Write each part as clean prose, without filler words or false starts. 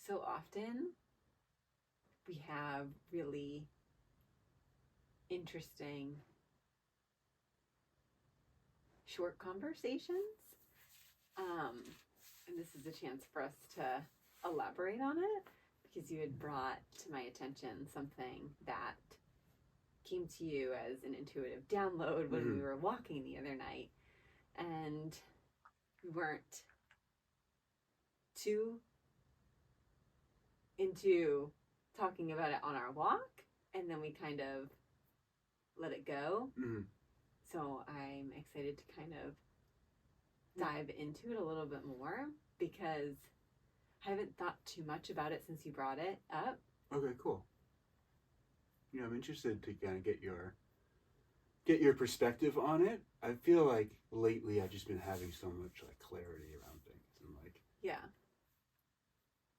So often we have really interesting short conversations. And this is a chance for us to elaborate on it because you had brought to my attention something that came to you as an intuitive download when we were walking the other night. And we weren't too into talking about it on our walk, and then we kind of let it go. So I'm excited to kind of dive into it a little bit more because I haven't thought too much about it since you brought it up. Okay, cool. I'm interested to kind of get your perspective on it. I feel like lately I've just been having so much like clarity around things, and like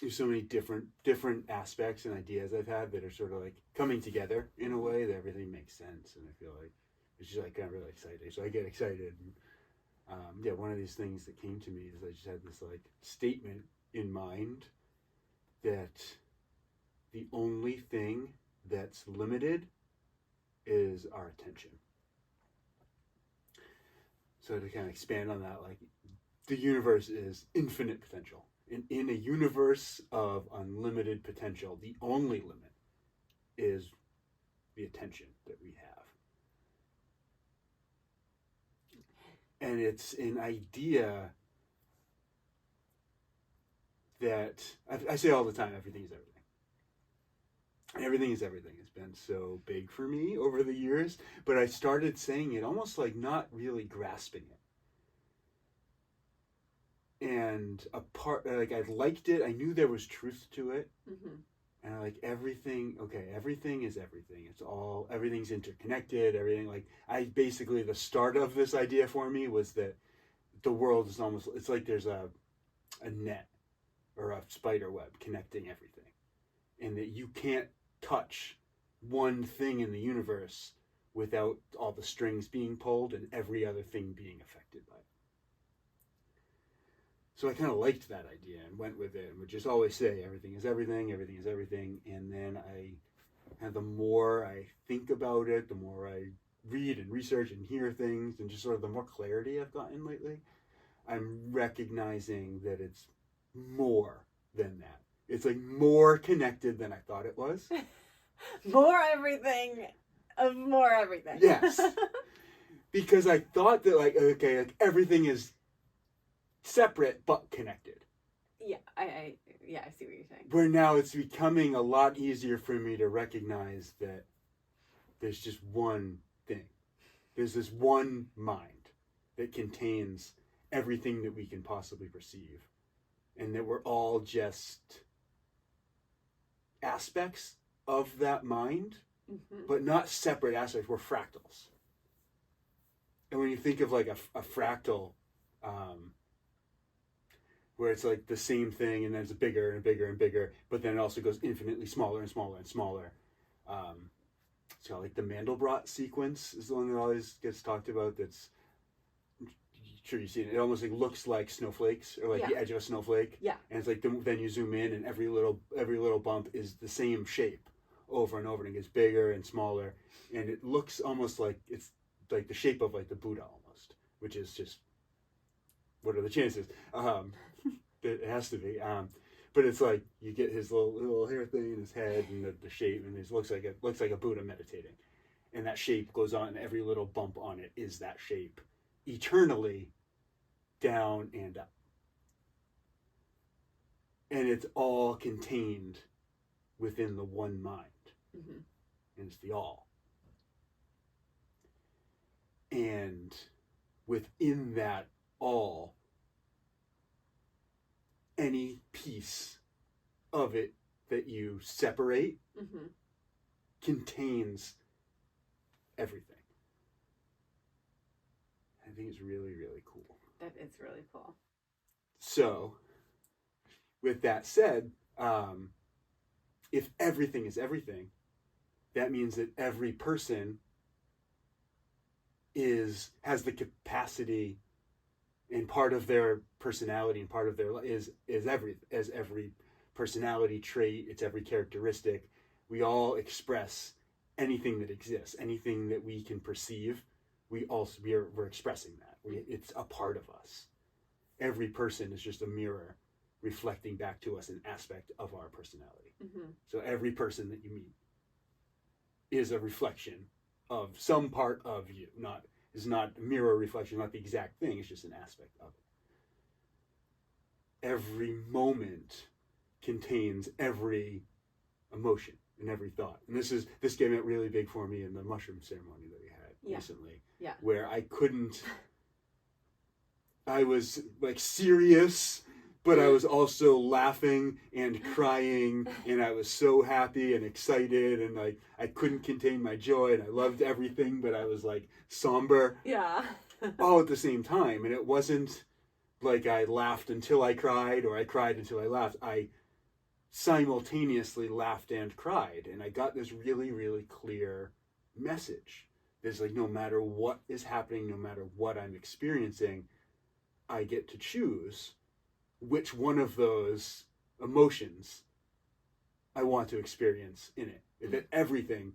there's so many different aspects and ideas I've had that are sort of like coming together in a way that everything makes sense, and I feel like it's just like kind of really exciting. So I get excited. And, one of these things that came to me is I just had this like statement in mind that the only thing that's limited is our attention. So to kind of expand on that, like the universe is infinite potential. And in a universe of unlimited potential, the only limit is the attention that we have. And it's an idea that I say all the time, everything is everything. Everything is everything. It's been so big for me over the years, but I started saying it almost like not really grasping it. And like I liked it. I knew there was truth to it. And I like everything. Okay, everything is everything. Everything's interconnected. Everything, like basically the start of this idea for me was that the world is it's like there's a net or a spider web connecting everything. And that you can't touch one thing in the universe without all the strings being pulled and every other thing being affected by it. So I kind of liked that idea and went with it and would just always say everything is everything, everything is everything. And then the more I think about it, the more I read and research and hear things, and just sort of the more clarity I've gotten lately, I'm recognizing that it's more than that. It's like more connected than I thought it was. More everything of more everything. Yes. Because I thought that like everything is separate but connected. Yeah, I see what you're saying. Where now it's becoming a lot easier for me to recognize that there's just one thing. There's this one mind that contains everything that we can possibly perceive. And that we're all just aspects of that mind, but not separate aspects. We're fractals. And when you think of like a fractal, where it's like the same thing and then it's bigger and bigger and bigger, but then it also goes infinitely smaller and smaller and smaller. So like the Mandelbrot sequence is the one that always gets talked about. That's, sure you've seen it. It almost like looks like snowflakes or like the edge of a snowflake. Yeah. And it's like then you zoom in and every little bump is the same shape over and over, and it gets bigger and smaller, and it looks almost like it's like the shape of like the Buddha almost, which is just, what are the chances? It has to be. But it's like you get his little hair thing in his head and the shape, and it looks like a Buddha meditating, and that shape goes on, and every little bump on it is that shape, eternally, down and up, and it's all contained within the one mind, and it's the all, and within that all, any piece of it that you separate contains everything. I think it's really, really cool. That is really cool. So, with that said, if everything is everything, that means that every person has the capacity, and part of their personality and part of their is every personality trait, it's every characteristic. We all express anything that exists, anything that we can perceive. We're expressing that. It's a part of us. Every person is just a mirror reflecting back to us an aspect of our personality. So every person that you meet is a reflection of some part of you. Is not a mirror reflection, not the exact thing, it's just an aspect of it. Every moment contains every emotion and every thought. And this came out really big for me in the mushroom ceremony that we had recently. Yeah. Where I was like serious, but I was also laughing and crying, and I was so happy and excited, and I couldn't contain my joy, and I loved everything, but I was like somber. Yeah. All at the same time. And it wasn't like I laughed until I cried or I cried until I laughed. I simultaneously laughed and cried, and I got this really, really clear message. There's like, no matter what is happening, no matter what I'm experiencing, I get to choose which one of those emotions I want to experience in it. That everything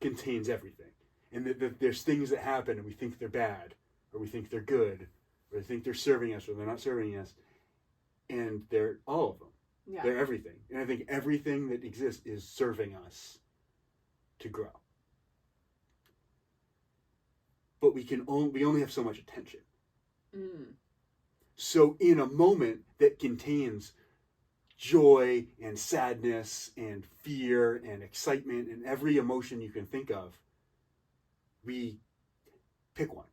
contains everything. And that there's things that happen and we think they're bad, or we think they're good, or we think they're serving us, or they're not serving us. And they're all of them. Yeah. They're everything. And I think everything that exists is serving us to grow. But we only have so much attention. So in a moment that contains joy and sadness and fear and excitement and every emotion you can think of, we pick one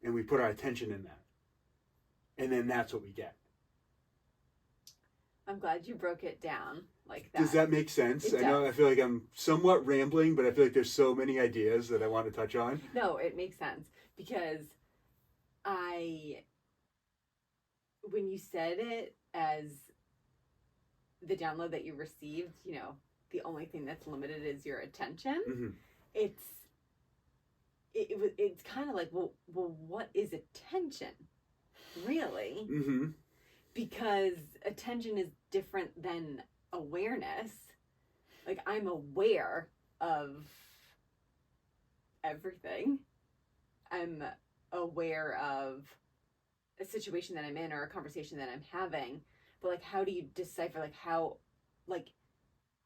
and we put our attention in that. And then that's what we get. I'm glad you broke it down like that. Does that make sense? I feel like I'm somewhat rambling, but I feel like there's so many ideas that I want to touch on. No, it makes sense because when you said it as the download that you received, the only thing that's limited is your attention. It's kind of like, well, what is attention, really? Because attention is different than awareness. Like, I'm aware of everything. I'm aware of a situation that I'm in or a conversation that I'm having, but like, how do you decipher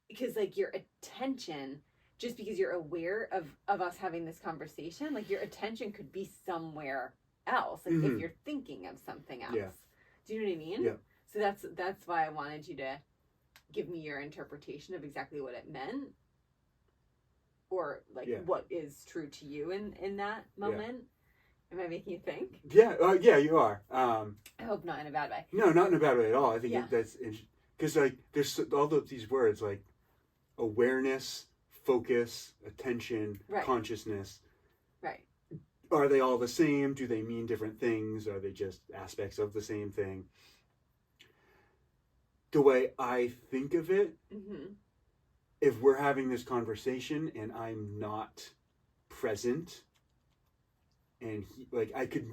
because like your attention, just because you're aware of us having this conversation, like your attention could be somewhere else, like if you're thinking of something else. Do you know what I mean? Yeah. So that's why I wanted you to give me your interpretation of exactly what it meant, or like what is true to you in that moment. Am I making you think? Yeah, you are. I hope not in a bad way. No, not in a bad way at all. I think that's because like there's all these words like awareness, focus, attention, consciousness. Right. Are they all the same? Do they mean different things? Are they just aspects of the same thing? The way I think of it, if we're having this conversation and I'm not present, and I can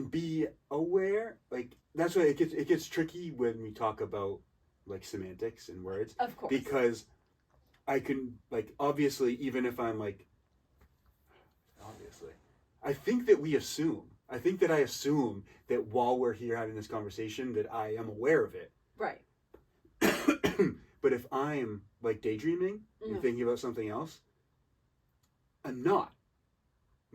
be aware. Like that's why it gets tricky when we talk about like semantics and words. Of course. Because I can obviously, even if I'm I think that I assume that while we're here having this conversation that I am aware of it. Right. But if I'm daydreaming and thinking about something else, I'm not.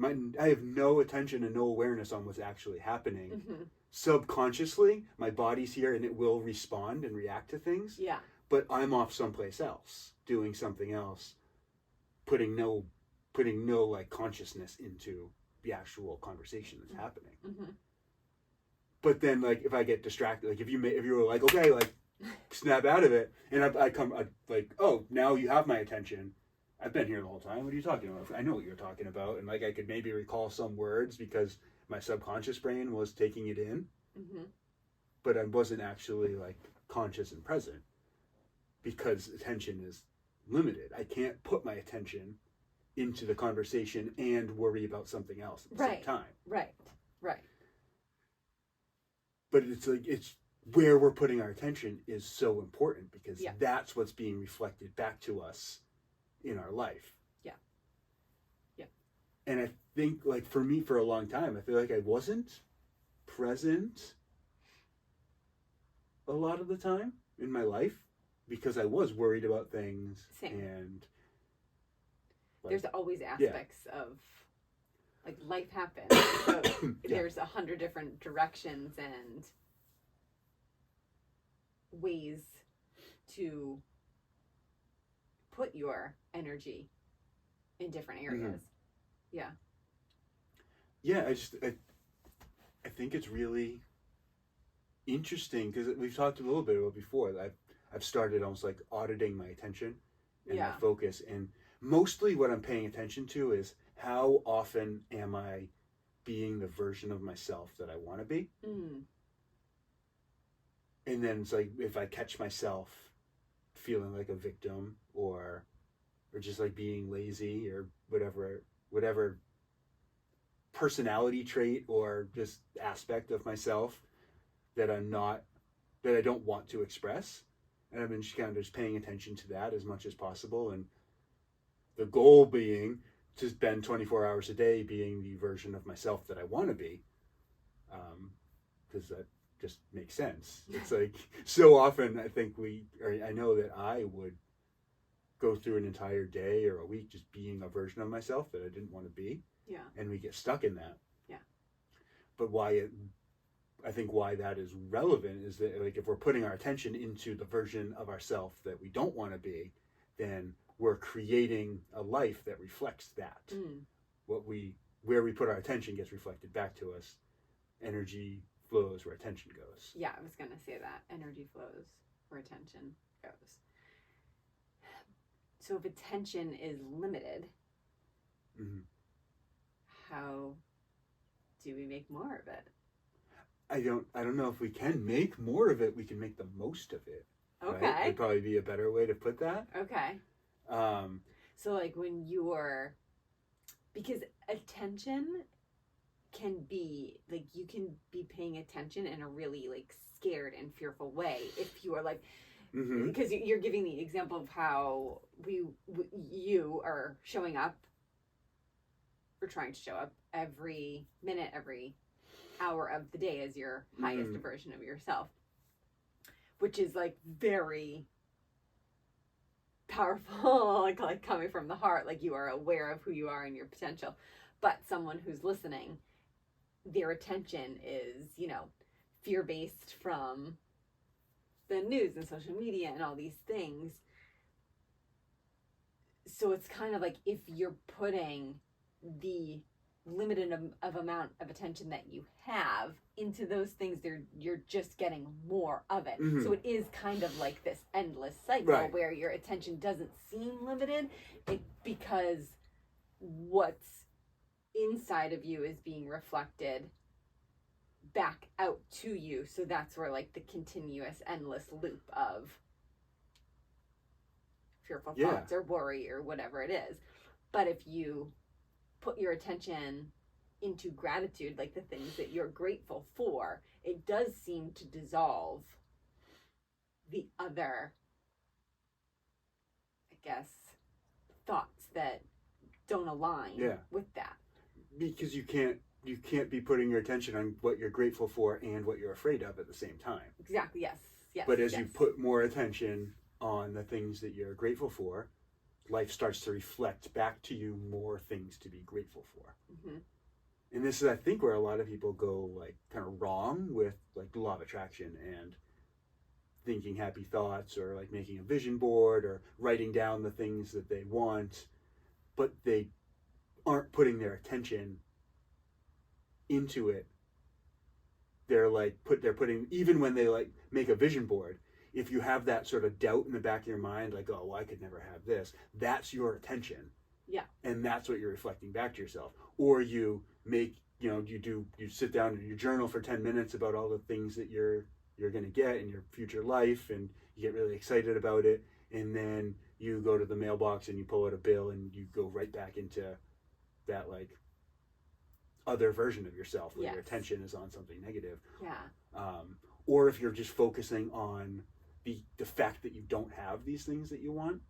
I have no attention and no awareness on what's actually happening. Subconsciously, my body's here and it will respond and react to things. Yeah. But I'm off someplace else, doing something else, putting no consciousness into the actual conversation that's happening. But then if I get distracted, if you were like, okay, snap out of it, and I come oh, now you have my attention. I've been here the whole time. What are you talking about? I know what you're talking about. And I could maybe recall some words because my subconscious brain was taking it in. But I wasn't actually conscious and present because attention is limited. I can't put my attention into the conversation and worry about something else at the same time. Right. But where we're putting our attention is so important, because Yeah. that's what's being reflected back to us in our life. Yeah. Yeah. And I think, like, for me, for a long time, I feel like I wasn't present a lot of the time in my life, because I was worried about things. Same. And like, there's always aspects of, like, life happens. So there's 100 different directions and ways to put your energy in different areas. Yeah. Yeah, I think it's really interesting, because we've talked a little bit about before that I've started almost like auditing my attention and my focus, and mostly what I'm paying attention to is how often am I being the version of myself that I want to be. And then it's like, if I catch myself feeling like a victim, or just like being lazy, or whatever personality trait or just aspect of myself that I don't want to express. And I've been just kind of just paying attention to that as much as possible. And the goal being to spend 24 hours a day being the version of myself that I want to be. Because that just makes sense. It's like, so often I know that I would go through an entire day or a week just being a version of myself that I didn't want to be. Yeah. And we get stuck in that. Yeah. But I think why that is relevant is that, like, if we're putting our attention into the version of ourselves that we don't want to be, then we're creating a life that reflects that. Where we put our attention gets reflected back to us. Energy flows where attention goes. Yeah, I was gonna say that. Energy flows where attention goes. So if attention is limited, how do we make more of it? I don't know if we can make more of it. We can make the most of it. Okay. Right? Would probably be a better way to put that. Okay. So like when because attention can be like, you can be paying attention in a really like scared and fearful way if you are like, because you're giving the example of how you are showing up, or trying to show up every minute, every hour of the day as your highest version of yourself, which is like very powerful, like coming from the heart, like you are aware of who you are and your potential. But someone who's listening, their attention is, fear-based from the news and social media and all these things. So it's kind of like, if you're putting the limited of amount of attention that you have into those things, you're just getting more of it. So it is kind of like this endless cycle where your attention doesn't seem limited, because what's inside of you is being reflected back out to you. So that's where like the continuous endless loop of fearful thoughts or worry or whatever it is. But if you put your attention into gratitude, like the things that you're grateful for, it does seem to dissolve the other, I guess, thoughts that don't align with that. Because you can't be putting your attention on what you're grateful for and what you're afraid of at the same time. Exactly, yes. But as you put more attention on the things that you're grateful for, life starts to reflect back to you more things to be grateful for. And this is, I think, where a lot of people go like kind of wrong with like the law of attraction and thinking happy thoughts, or like making a vision board, or writing down the things that they want, but they aren't putting their attention into it. They're putting, even when they like make a vision board, if you have that sort of doubt in the back of your mind, like, oh, well, I could never have this, that's your attention. Yeah. And that's what you're reflecting back to yourself. Or you make, you sit down and you journal for 10 minutes about all the things that you're going to get in your future life, and you get really excited about it. And then you go to the mailbox and you pull out a bill and you go right back into that like other version of yourself where your attention is on something negative. Yeah. or if you're just focusing on the fact that you don't have these things that you want.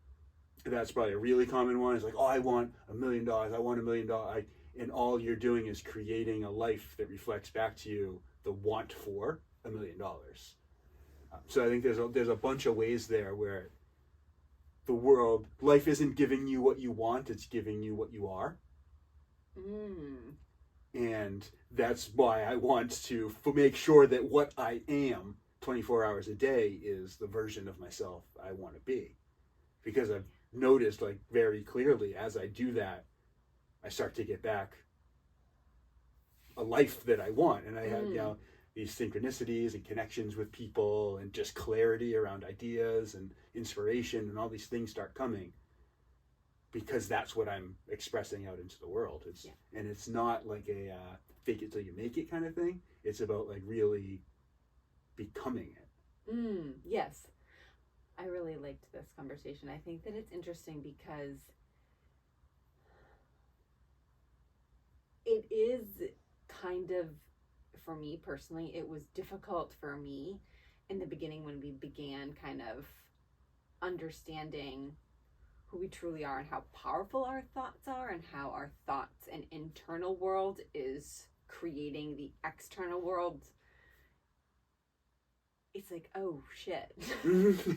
That's probably a really common one. It's like, oh, I want $1 million. I want $1 million. And all you're doing is creating a life that reflects back to you the want for $1 million. So I think there's a bunch of ways there where life isn't giving you what you want, it's giving you what you are. And that's why I want to make sure that what I am 24 hours a day is the version of myself I want to be. Because I've noticed, like, very clearly, as I do that, I start to get back a life that I want. And I have, these synchronicities and connections with people and just clarity around ideas and inspiration, and all these things start coming because that's what I'm expressing out into the world. And it's not like a fake it till you make it kind of thing. It's about, like, really becoming it. Yes. I really liked this conversation. I think that it's interesting because it is kind of, for me personally, it was difficult for me in the beginning when we began kind of understanding who we truly are and how powerful our thoughts are and how our thoughts and internal world is creating the external world. It's like, oh shit.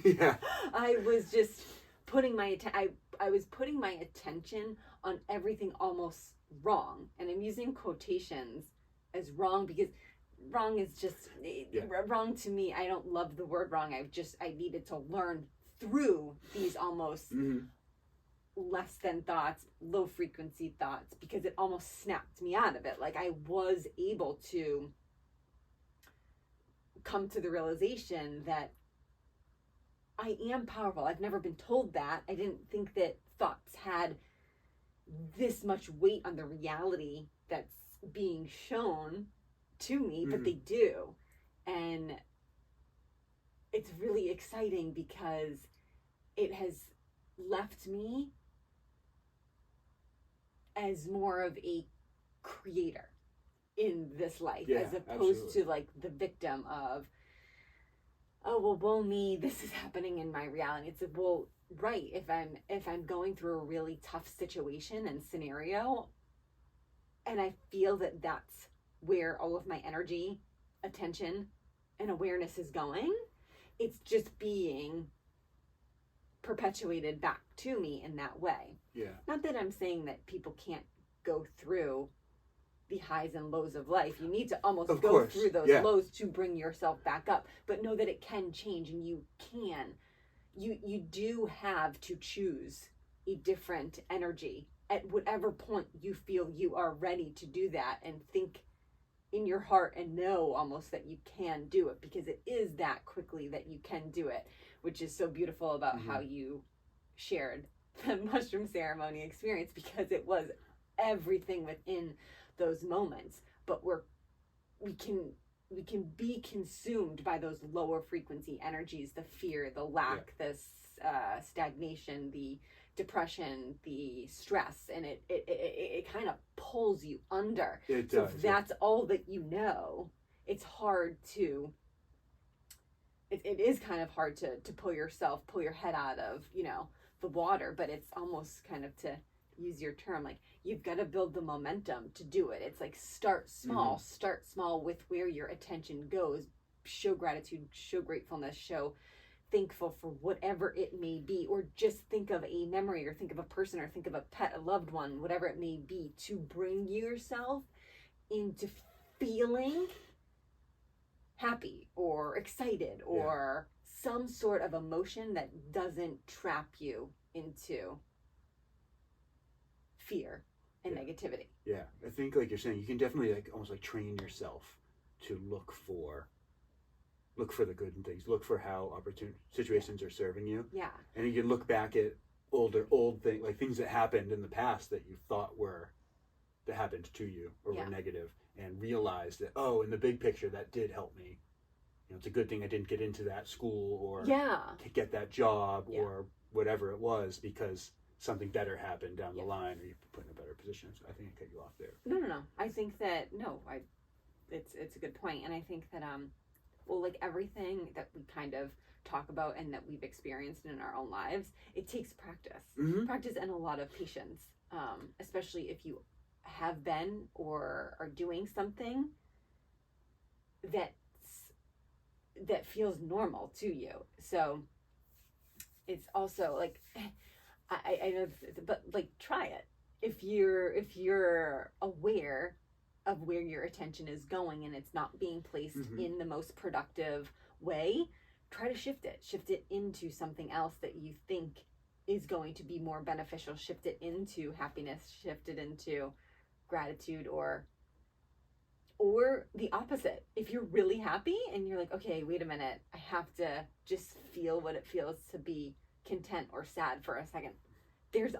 Yeah. I was just putting I was putting my attention on everything almost wrong. And I'm using quotations as wrong because wrong is just wrong to me. I don't love the word wrong. I needed to learn through these almost less than thoughts, low frequency thoughts, because it almost snapped me out of it. Like, I was able to come to the realization that I am powerful. I've never been told that. I didn't think that thoughts had this much weight on the reality that's being shown to me, but they do. And it's really exciting because it has left me as more of a creator in this life, as opposed to, like, the victim of, oh, well, woe me, this is happening in my reality. It's like, well, right, if I'm going through a really tough situation and scenario, and I feel that that's where all of my energy, attention, and awareness is going, it's just being perpetuated back to me in that way. Yeah. Not that I'm saying that people can't go through the highs and lows of life. You need to almost go through those lows to bring yourself back up. But know that it can change, and you do have to choose a different energy at whatever point you feel you are ready to do that, and think in your heart and know almost that you can do it, because it is that quickly that you can do it, which is so beautiful about how you shared the mushroom ceremony experience, because it was everything within those moments. But we can be consumed by those lower frequency energies, the fear, the lack, the stagnation, the depression, the stress, and it kind of pulls you under. It does. So if that's all that you know, it's hard to it is kind of hard to pull your head out of, the water. But it's almost kind of, to use your term, like, you've got to build the momentum to do it. It's like, start small. Start small with where your attention goes. Show gratitude, show gratefulness, show thankful for whatever it may be, or just think of a memory, or think of a person, or think of a pet, a loved one, whatever it may be, to bring yourself into feeling happy or excited or some sort of emotion that doesn't trap you into fear and negativity. Yeah, I think, like you're saying, you can definitely, like, almost like train yourself to look for the good in things. Look for how situations are serving you. Yeah. And you can look back at old things, like things that happened in the past that you thought that happened to you or were negative, and realize that, oh, in the big picture, that did help me. It's a good thing I didn't get into that school or get that job or whatever it was, because something better happened down the line, or you put in a better position. So I think I cut you off there. No. I think that, it's a good point. And I think that, well, like everything that we kind of talk about and that we've experienced in our own lives, it takes practice. Practice and a lot of patience, especially if you have been or are doing something that feels normal to you. So it's also like, I know, but like, try it. If you're aware of where your attention is going and it's not being placed in the most productive way, try to shift it into something else that you think is going to be more beneficial. Shift it into happiness, shift it into gratitude, or the opposite. If you're really happy and you're like, okay, wait a minute, I have to just feel what it feels to be content or sad for a second.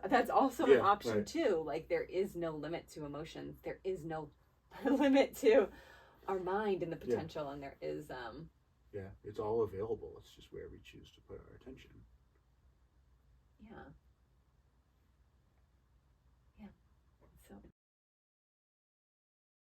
That's also an option too. Like, there is no limit to emotions. There is no limit to our mind and the potential, and there is it's all available. It's just where we choose to put our attention.